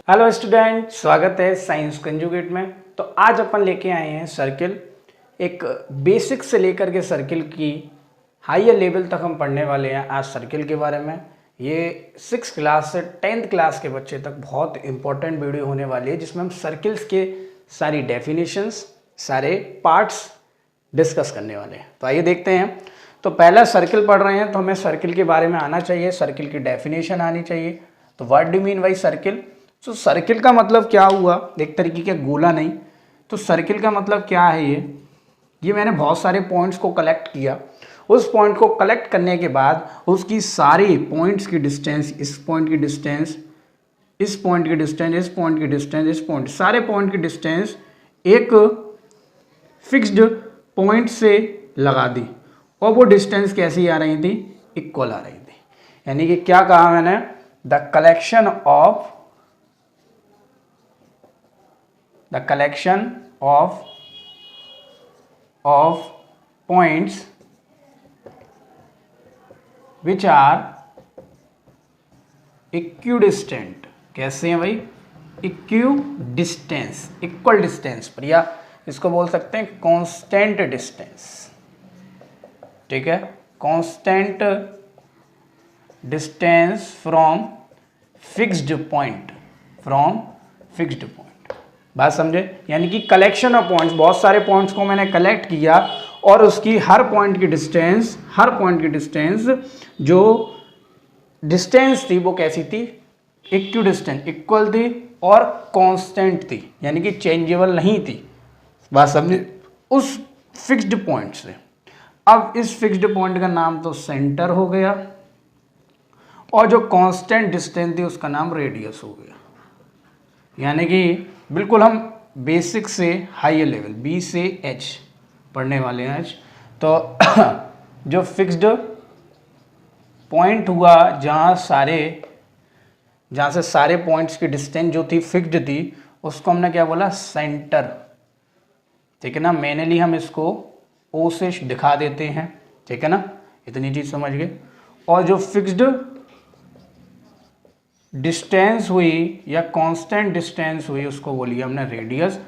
Hello student, स्वागत है science conjugate में। तो आज अपन लेके आए हैं सर्किल। एक बेसिक से लेकर के सर्किल की हायर लेवल तक हम पढ़ने वाले हैं आज सर्किल के बारे में। ये 6th क्लास से 10th क्लास के बच्चे तक बहुत इंपॉर्टेंट वीडियो होने वाली है, जिसमें हम सर्किल्स के सारी डेफिनेशंस, सारे पार्ट्स डिस्कस करने वाले हैं। तो आइए देखते हैं। तो पहला सर्किल पढ़ रहे हैं तो हमें सर्किल के बारे में आना चाहिए, सर्किल की डेफिनेशन आनी चाहिए। तो what do mean by circle? तो सर्किल का मतलब क्या हुआ, एक तरीके का गोला नहीं। तो सर्किल का मतलब क्या है, ये मैंने बहुत सारे पॉइंट्स को कलेक्ट किया। उस पॉइंट को कलेक्ट करने के बाद उसकी सारी पॉइंट्स की डिस्टेंस, इस पॉइंट की डिस्टेंस, इस पॉइंट की डिस्टेंस, इस पॉइंट की डिस्टेंस, इस पॉइंट, सारे पॉइंट की डिस्टेंस एक फिक्स्ड पॉइंट से लगा दी और वो डिस्टेंस कैसी आ रही थी, इक्वल आ रही थी। यानी कि क्या कहा मैंने, the collection of points which are equidistant। कैसे हैं भाई? इक्विडिस्टेंस, इक्वल डिस्टेंस पर, या इसको बोल सकते हैं कांस्टेंट डिस्टेंस। ठीक है, constant distance from fixed point, बात समझे? यानी कि कलेक्शन ऑफ पॉइंट्स, बहुत सारे पॉइंट्स को मैंने कलेक्ट किया और उसकी हर पॉइंट की डिस्टेंस जो डिस्टेंस थी वो कैसी थी, इक्विडिस्टेंट, इक्वल थी और कांस्टेंट थी, यानी कि चेंजेबल नहीं थी। बात समझे? उस फिक्स्ड पॉइंट से। अब इस फिक्स्ड पॉइंट का नाम तो सेंटर हो गया और जो कांस्टेंट डिस्टेंस थी उसका नाम रेडियस हो गया। यानी कि बिल्कुल हम बेसिक से हायर लेवल बी से एच पढ़ने वाले हैं आज। तो जो फिक्स्ड पॉइंट हुआ, जहाँ से सारे पॉइंट्स की डिस्टेंस जो थी फिक्स्ड थी, उसको हमने क्या बोला, सेंटर। ठीक है ना, मैनली हम इसको ओ से दिखा देते हैं। ठीक है ना, इतनी चीज समझ गए। और जो फिक्स्ड डिस्टेंस हुई या कांस्टेंट डिस्टेंस हुई उसको बोलिए हमने रेडियस।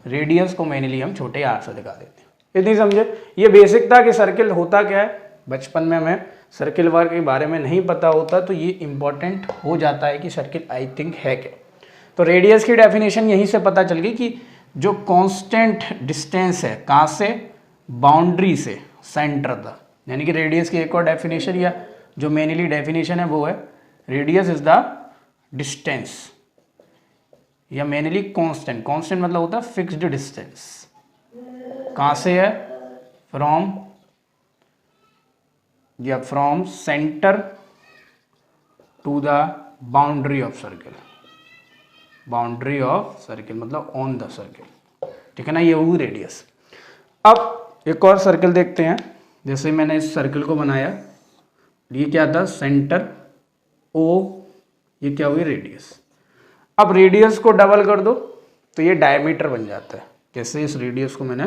रेडियस को मैनली हम छोटे आर से दिखा देते हैं। इतनी समझे? ये बेसिक था कि सर्किल होता क्या है। बचपन में हमें सर्किल वर्क के बारे में नहीं पता होता, तो ये इंपॉर्टेंट हो जाता है कि सर्किल आई थिंक है क्या। तो रेडियस की डेफिनेशन यहीं से पता चल गई कि जो कांस्टेंट डिस्टेंस है, कहाँ से, बाउंड्री से सेंटर तक। यानी कि रेडियस की एक और डेफिनेशन या जो मेनली डेफिनेशन है वो है, रेडियस इज द डिस्टेंस, या मेनली कांस्टेंट। कांस्टेंट मतलब होता है फिक्स्ड डिस्टेंस। कहाँ से है, from centre to the boundary of circle. Boundary of circle मतलब ऑन द सर्किल। ठीक है ना, ये हुई रेडियस। अब एक और सर्किल देखते हैं। जैसे मैंने इस सर्किल को बनाया, ये क्या था, सेंटर ओ, ये क्या हुई, रेडियस। अब रेडियस को डबल कर दो तो ये डायमीटर बन जाता है। कैसे? इस रेडियस को मैंने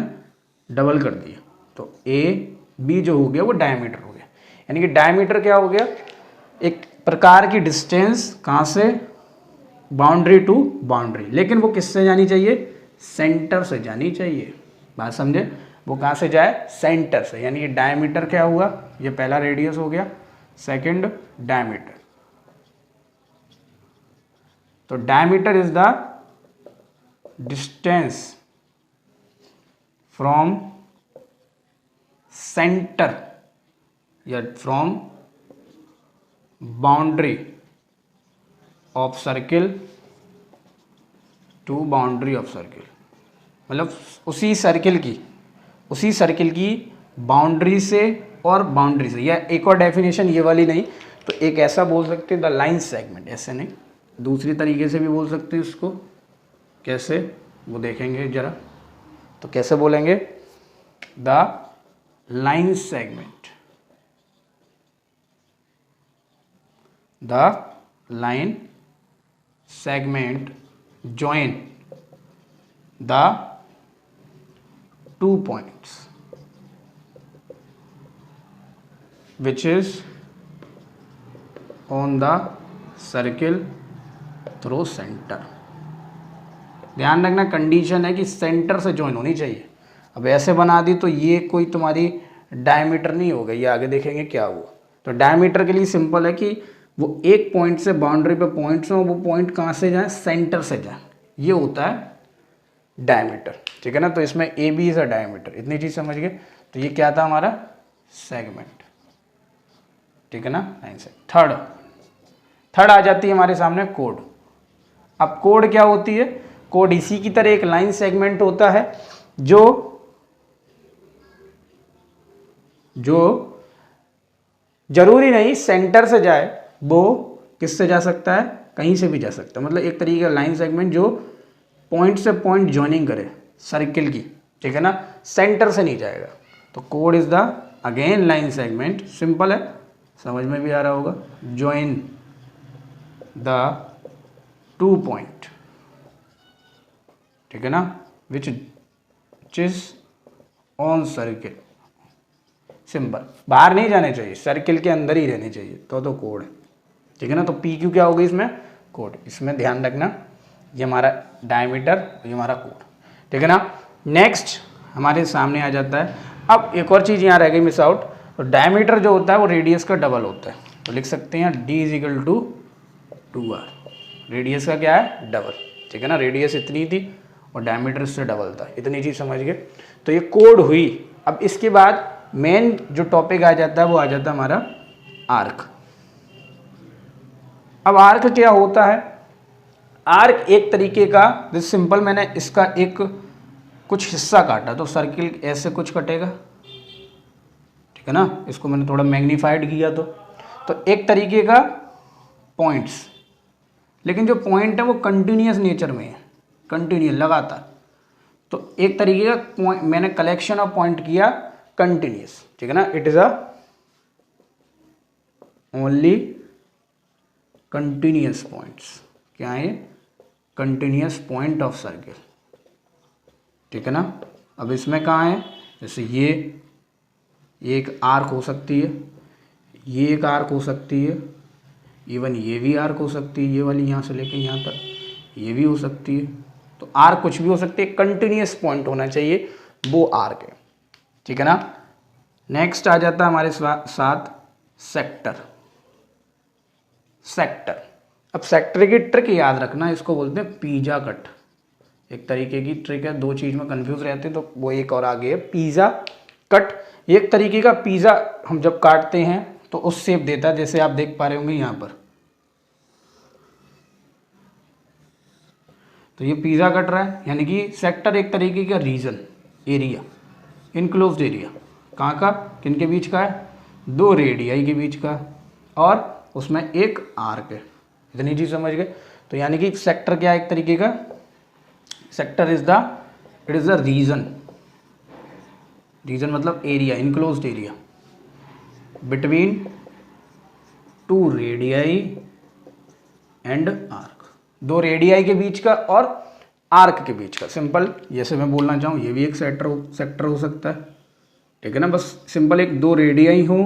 डबल कर दिया तो ए बी जो हो गया वो डायमीटर हो गया। यानी कि डायमीटर क्या हो गया, एक प्रकार की डिस्टेंस, कहाँ से, बाउंड्री टू बाउंड्री। लेकिन वो किससे जानी चाहिए, सेंटर से जानी चाहिए। बात समझे? वो कहाँ से जाए, सेंटर से। यानी कि डायमीटर क्या हुआ, ये पहला रेडियस हो गया, सेकंड डायमीटर। तो diameter is the distance from centre या from boundary of circle to boundary of circle. मतलब उसी सर्किल की बाउंड्री से और बाउंड्री से। या एक और डेफिनेशन ये वाली नहीं, तो एक ऐसा बोल सकते हैं, द लाइन सेगमेंट। ऐसे नहीं, दूसरी तरीके से भी बोल सकते हैं इसको। कैसे, वो देखेंगे जरा। तो कैसे बोलेंगे, the line segment, the line segment join the 2 points which is on the circle through center। ध्यान रखना कंडीशन है कि सेंटर से ज्वाइन होनी चाहिए। अब ऐसे बना दी तो ये कोई तुम्हारी डायमीटर नहीं हो गई, ये आगे देखेंगे क्या हुआ। तो डायमीटर के लिए सिंपल है कि वो एक पॉइंट से बाउंड्री पे पॉइंट्स हो, वो पॉइंट कहाँ से जाए, सेंटर से जाए, ये होता है डायमीटर, ठीक है ना। तो इसमें A B is a diameter, इतनी चीज समझ गए। तो ये क्या था हमारा सेगमेंट, ठीक है ना। लाइन से थर्ड आ जाती है हमारे सामने कोड। अब कोड क्या होती है, कोड इसी की तरह एक लाइन सेगमेंट होता है जो जरूरी नहीं सेंटर से जाए, वो किससे जा सकता है, कहीं से भी जा सकता है। मतलब एक तरीके का लाइन सेगमेंट जो पॉइंट से पॉइंट ज्वाइनिंग करे सर्किल की, ठीक है ना, सेंटर से नहीं जाएगा। तो code is the again line segment, simple है, समझ में भी आ रहा होगा। ज्वाइन द 2 पॉइंट, ठीक है ना, which is on circle. Simple, बाहर नहीं जाने चाहिए, सर्किल के अंदर ही रहने चाहिए, तो कोड है, ठीक है ना। तो पी क्यू क्या होगी इसमें, कोड। इसमें ध्यान रखना ये हमारा डायमीटर, ये हमारा कोड, ठीक है ना। नेक्स्ट हमारे सामने आ जाता है, अब एक और चीज़ यहाँ रह गई मिस आउट। तो डायमीटर जो होता है वो रेडियस का डबल होता है, तो लिख सकते हैं d is equal to 2r। Radius का क्या है, डबल, ठीक है ना। रेडियस इतनी थी और डायमीटर इससे डबल था, इतनी चीज़ समझ गए। तो ये कोड हुई। अब इसके बाद मेन जो टॉपिक आ जाता है वो आ जाता है हमारा आर्क। अब आर्क क्या होता है, आर्क एक तरीके का, दिस सिंपल, मैंने इसका एक कुछ हिस्सा काटा तो सर्किल ऐसे कुछ कटेगा, ठीक है ना। इसको मैंने थोड़ा मैग्नीफाइड किया तो एक तरीके का पॉइंट्स, लेकिन जो पॉइंट है वो कंटिन्यूस नेचर में है, कंटिन्यूस लगातार। तो एक तरीके का पॉइंट मैंने कलेक्शन ऑफ पॉइंट किया कंटिन्यूस, ठीक है ना। It is a only continuous points, क्या है, कंटिन्यूस पॉइंट ऑफ सर्किल, ठीक है ना। अब इसमें कहाँ है, जैसे ये एक आर्क हो सकती है, ये एक आर्क हो सकती है, इवन ये भी आर्क हो सकती है, ये वाली यहाँ से लेकर यहाँ तक ये भी हो सकती है। तो आर्क कुछ भी हो सकती है, कंटिन्यूस पॉइंट होना चाहिए, वो आर्क है, ठीक है ना। नेक्स्ट आ जाता है हमारे साथ सेक्टर। सेक्टर, अब सेक्टर की ट्रिक याद रखना, इसको बोलते हैं पिज़्ज़ा कट। एक तरीके की ट्रिक है, दो चीज़ में कंफ्यूज रहते हैं तो वो एक और आगे है, पिज़्ज़ा कट। एक तरीके का पिज़्ज़ा हम जब काटते हैं तो उस शेप देता है, जैसे आप देख पा रहे होंगे यहाँ पर। तो ये पिज़्ज़ा कट रहा है, यानी कि सेक्टर एक तरीके का रीजन, एरिया, इनक्लोज्ड एरिया। कहाँ का, किन के बीच का है, दो रेडियाई के बीच का, और उसमें एक आर्क है, इतनी चीज़ समझ गए। तो यानी कि सेक्टर क्या है, एक तरीके का sector is the region, region मतलब area, enclosed area between two radii and arc, दो रेडियाई के बीच का और आर्क के बीच का। सिंपल जैसे मैं बोलना चाहूँ, ये भी एक सेक्टर हो सकता है, ठीक है ना। बस सिंपल एक दो रेडियाई हो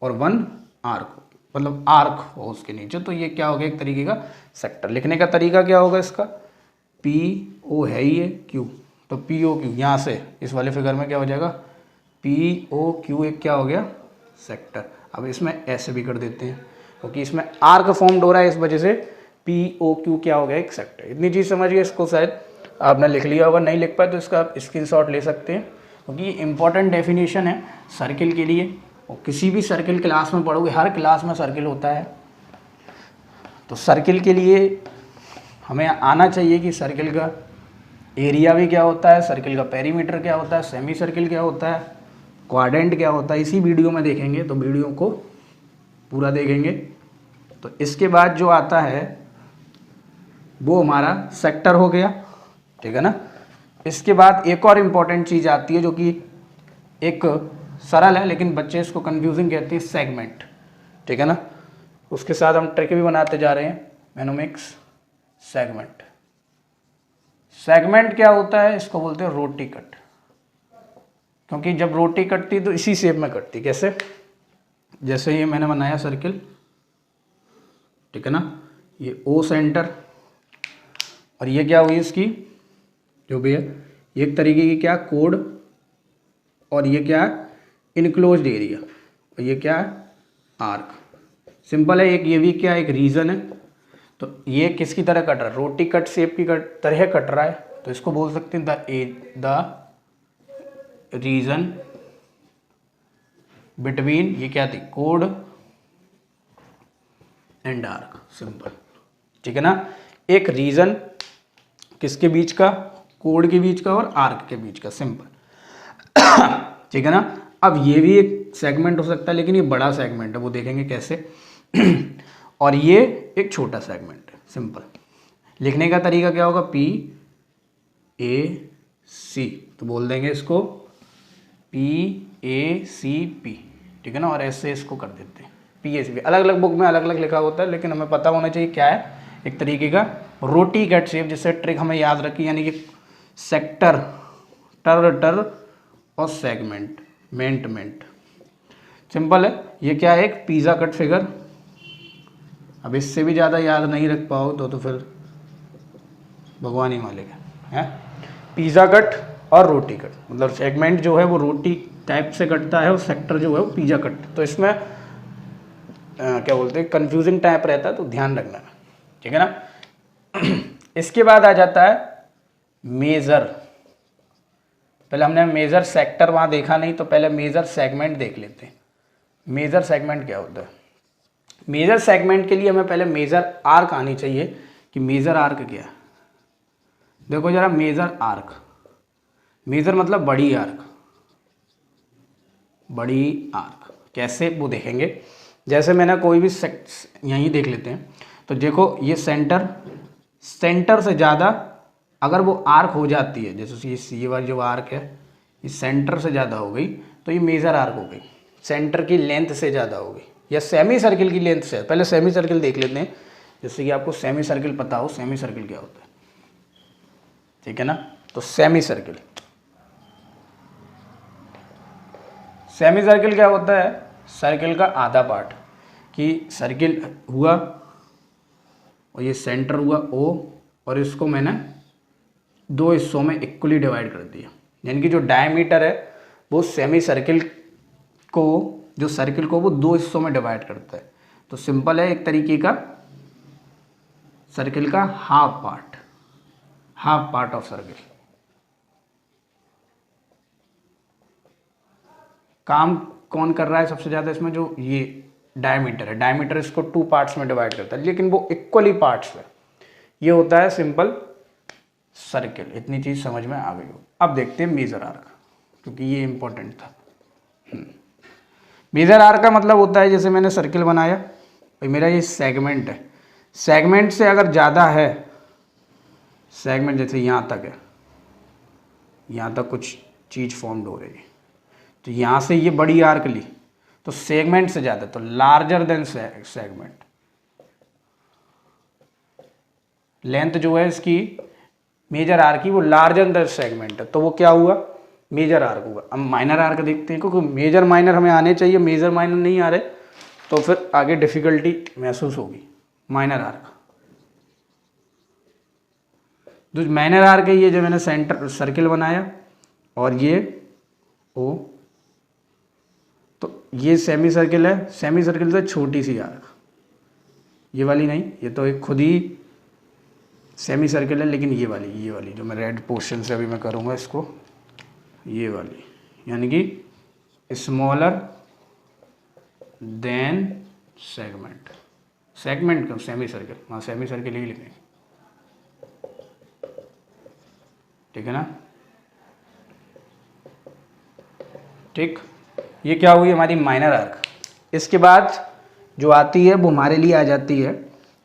और वन आर्क हो, मतलब आर्क हो उसके नीचे, तो ये क्या हो गया, एक तरीके का सेक्टर। लिखने का तरीका क्या होगा इसका, पी ओ है ही है क्यू, तो पी ओ क्यू, यहाँ से इस वाले फिगर में क्या हो जाएगा, पी ओ क्यू, एक क्या हो गया, सेक्टर। अब इसमें ऐसे भी कर देते हैं क्योंकि इसमें आर्क फॉर्म्ड हो रहा है, इस वजह से पी ओ क्यू क्या हो गया, एक सेक्टर। इतनी चीज़ समझ गए, इसको शायद आपने लिख लिया होगा, नहीं लिख पाए तो इसका आप स्क्रीनशॉट ले सकते हैं, क्योंकि ये इंपॉर्टेंट डेफिनेशन है सर्किल के लिए। और किसी भी सर्किल क्लास में पढ़ोगे, हर क्लास में सर्किल होता है, तो सर्किल के लिए हमें आना चाहिए कि सर्किल का एरिया भी क्या होता है, सर्किल का पेरीमीटर क्या होता है, सेमी सर्किल क्या होता है, क्वाड्रेंट क्या होता है। इसी वीडियो में देखेंगे, तो वीडियो को पूरा देखेंगे। तो इसके बाद जो आता है वो हमारा सेक्टर हो गया, ठीक है ना। इसके बाद एक और इम्पॉर्टेंट चीज़ आती है जो कि एक सरल है लेकिन बच्चे इसको कंफ्यूजिंग कहते हैं, सेगमेंट, ठीक है ना। उसके साथ हम ट्रिक भी बनाते जा रहे हैं, मैनोमिक्स सेगमेंट। सेगमेंट क्या होता है, इसको बोलते हैं रोटी कट, क्योंकि जब रोटी कटती तो इसी शेप में कटती। कैसे, जैसे ये मैंने बनाया सर्किल, ठीक है ना, ये ओ सेंटर, और ये क्या हुई इसकी जो भी है ये एक तरीके की क्या कोड, और ये क्या है इनक्लोज्ड एरिया, और ये क्या है आर्क। सिंपल है। एक ये भी क्या एक रीजन है, तो ये किसकी तरह कट रहा है, रोटी कट शेप की तरह कट रहा है, तो इसको बोल सकते हैं द रीजन बिटवीन, ये क्या थी कोड एंड आर्क। सिंपल, ठीक है ना। एक रीजन किसके बीच का, कोड के बीच का और आर्क के बीच का। सिंपल, ठीक है ना। अब ये भी एक सेगमेंट हो सकता है, लेकिन ये बड़ा सेगमेंट है, वो देखेंगे कैसे। और ये एक छोटा सेगमेंट है। सिंपल, लिखने का तरीका क्या होगा, पी ए सी, तो बोल देंगे इसको पी ए सी पी, ठीक है ना। और ऐसे इसको कर देते हैं पी ए सी पी। अलग अलग बुक में अलग अलग लिखा होता है, लेकिन हमें पता होना चाहिए क्या है, एक तरीके का रोटी कट शेप। जिससे ट्रिक हमें याद रखी, यानी कि सेक्टर, टर और सेगमेंट, मेंट। सिंपल है। ये क्या है, एक पिज़्ज़ा कट फिगर। अब इससे भी ज़्यादा याद नहीं रख पाओ तो फिर भगवान ही मालिक है। पिज़्ज़ा कट और रोटी कट, मतलब सेगमेंट जो है वो रोटी टाइप से कटता है और सेक्टर जो है वो पिज़्ज़ा कट। तो इसमें क्या बोलते हैं कंफ्यूजिंग टाइप रहता है, तो ध्यान रखना, ठीक है ना। इसके बाद आ जाता है मेजर। पहले हमने मेजर सेक्टर वहाँ देखा नहीं, तो पहले मेजर सेगमेंट देख लेते हैं। मेजर सेगमेंट क्या होता है, मेजर सेगमेंट के लिए हमें पहले मेजर आर्क आनी चाहिए कि मेजर आर्क क्या है। देखो जरा, मेजर आर्क, मेजर मतलब बड़ी आर्क, बड़ी आर्क कैसे वो देखेंगे। जैसे मैंने कोई भी यहीं देख लेते हैं, तो देखो ये सेंटर से ज़्यादा अगर वो आर्क हो जाती है, जैसे ये वाली जो आर्क है ये सेंटर से ज़्यादा हो गई, तो ये मेजर आर्क हो गई। सेंटर की लेंथ से ज़्यादा हो गई, या सेमी सर्किल की लेंथ से। पहले सेमी सर्किल देख लेते हैं, जैसे कि आपको सेमी सर्किल पता हो, सेमी सर्किल क्या होता है, ठीक है ना। तो सेमी सर्किल क्या होता है, सर्किल का आधा पार्ट, कि सर्किल हुआ और ये सेंटर हुआ O, और इसको मैंने दो हिस्सों में इक्वली डिवाइड कर दिया। यानी कि जो डायमीटर है वो सेमी सर्किल को, जो सर्किल को वो दो हिस्सों में डिवाइड करता है। तो सिंपल है, एक तरीके का सर्किल का हाफ पार्ट ऑफ सर्किल। काम कौन कर रहा है सबसे ज़्यादा इसमें, जो ये डायमीटर है, डायमीटर इसको 2 पार्ट्स में डिवाइड करता है, लेकिन वो इक्वली पार्ट्स है। ये होता है सिंपल सर्किल। इतनी चीज़ समझ में आ गई हो। अब देखते हैं मेजर आर्क, क्योंकि ये इंपॉर्टेंट था। मेजर आर्क का मतलब होता है, जैसे मैंने सर्किल बनाया और मेरा ये सेगमेंट है, सेगमेंट से अगर ज़्यादा है, सेगमेंट जैसे यहाँ तक है, यहाँ तक कुछ चीज़ फॉर्म्ड हो रही है, तो यहाँ से ये बड़ी आर्क ली, तो सेगमेंट से ज़्यादा, तो लार्जर देन सेगमेंट। लेंथ जो है इसकी मेजर आर्क की वो लार्जर देन सेगमेंट है, तो वो क्या हुआ, मेजर आर्क हुआ। अब माइनर आर्क देखते हैं, क्योंकि मेजर माइनर हमें आने चाहिए, मेजर माइनर नहीं आ रहे तो फिर आगे डिफिकल्टी महसूस होगी। माइनर आर्क, जो माइनर आर्क है ये जो मैंने सेंटर सर्किल बनाया और ये O, तो ये सेमी सर्किल है, सेमी सर्किल से छोटी सी आर्क, ये वाली नहीं, ये तो एक खुद ही सेमी सर्किल है, लेकिन ये वाली जो मैं रेड पोर्शन से अभी मैं करूँगा इसको, ये वाली, यानी कि स्मॉलर देन सेगमेंट का सेमी सर्किल, हाँ सेमी सर्किल ही लिखेंगे, ठीक है ना। ठीक, ये क्या हुई हमारी माइनर आर्क। इसके बाद जो आती है वो हमारे लिए आ जाती है,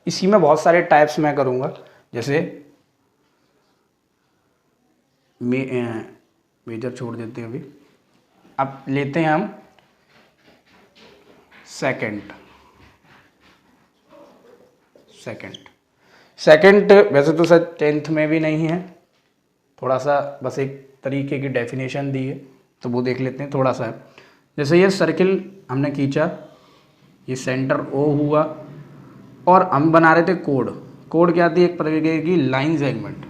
इसी में बहुत सारे टाइप्स मैं करूँगा, जैसे मेजर छोड़ देते हैं अभी। अब लेते हैं हम सेकंड वैसे तो सर 10th में भी नहीं है, थोड़ा सा बस एक तरीके की डेफिनेशन दी है, तो वो देख लेते हैं थोड़ा सा। जैसे ये सर्किल हमने खींचा, ये सेंटर O हुआ, और हम बना रहे थे कोड क्या थी, एक तरीके की लाइन सेगमेंट,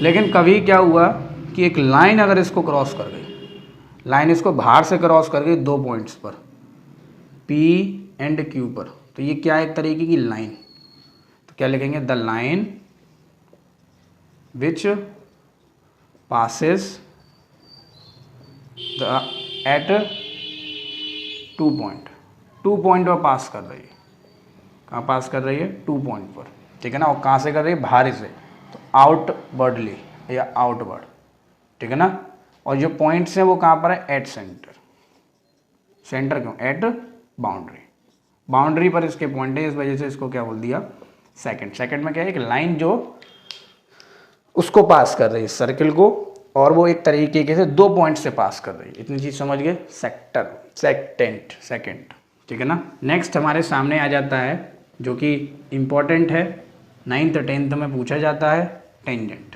लेकिन कभी क्या हुआ कि एक लाइन अगर इसको क्रॉस कर गई, लाइन इसको बाहर से क्रॉस कर गई 2 पॉइंट्स पर, P एंड Q पर, तो ये क्या है, एक तरीके की लाइन। तो क्या लिखेंगे, the line which passes at 2 point, 2 point पर पास कर रही है। कहाँ पास कर रही है, 2 पॉइंट पर, ठीक है ना। और कहाँ से कर रही है, बाहर से, तो आउटवर्डली या आउटवर्ड, ठीक है ना। और जो पॉइंट्स हैं वो कहाँ पर है, एट सेंटर। सेंटर क्यों, एट बाउंड्री, बाउंड्री पर इसके पॉइंट है, इस वजह से इसको क्या बोल दिया, सेकंड। सेकंड में क्या है, एक लाइन जो उसको पास कर रही है, सर्किल को, और वो एक तरीके से 2 पॉइंट से पास कर रही है। इतनी चीज समझ गए, सेक्टर, सेकंड, सेकंड, ठीक है ना। नेक्स्ट हमारे सामने आ जाता है जो कि इंपॉर्टेंट है, 9th 10th में पूछा जाता है, टेंजेंट,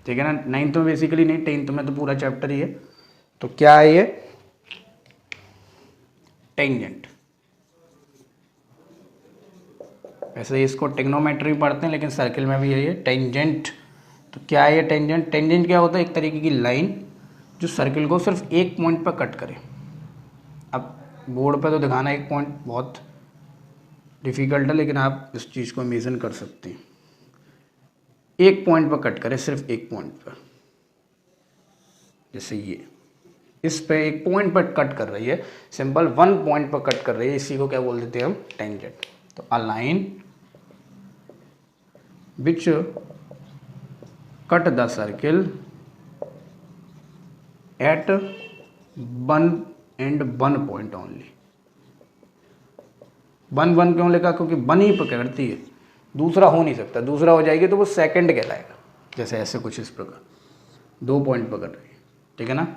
ठीक है ना। 9th में बेसिकली नहीं, 10th में तो पूरा चैप्टर ही है। तो क्या है ये, टेंजेंट। वैसे इसको टेक्नोमेट्री पढ़ते हैं, लेकिन सर्किल में भी यही है, टेंजेंट। तो क्या है ये टेंजेंट, टेंजेंट क्या होता है, एक तरीके की लाइन जो सर्किल को सिर्फ एक पॉइंट पर कट करे। अब बोर्ड पर तो दिखाना एक पॉइंट बहुत डिफिकल्ट है, लेकिन आप इस चीज़ को इमेजिन कर सकते हैं, एक पॉइंट पर कट करे, सिर्फ एक पॉइंट पर। जैसे ये इस पे एक पॉइंट पर कट कर रही है, सिंपल 1 पॉइंट पर कट कर रही है, इसी को क्या बोल देते हैं हम, टेंजेंट। तो a line which cut the circle eight 1 and 1 point only. 1 क्यों लिखा, क्योंकि 1 ही पकड़ती है, दूसरा हो नहीं सकता, दूसरा हो जाएगी तो वो सेकंड कहलाएगा। जैसे ऐसे कुछ इस प्रकार 2 पॉइंट पकड़ रही है, ठीक है ना।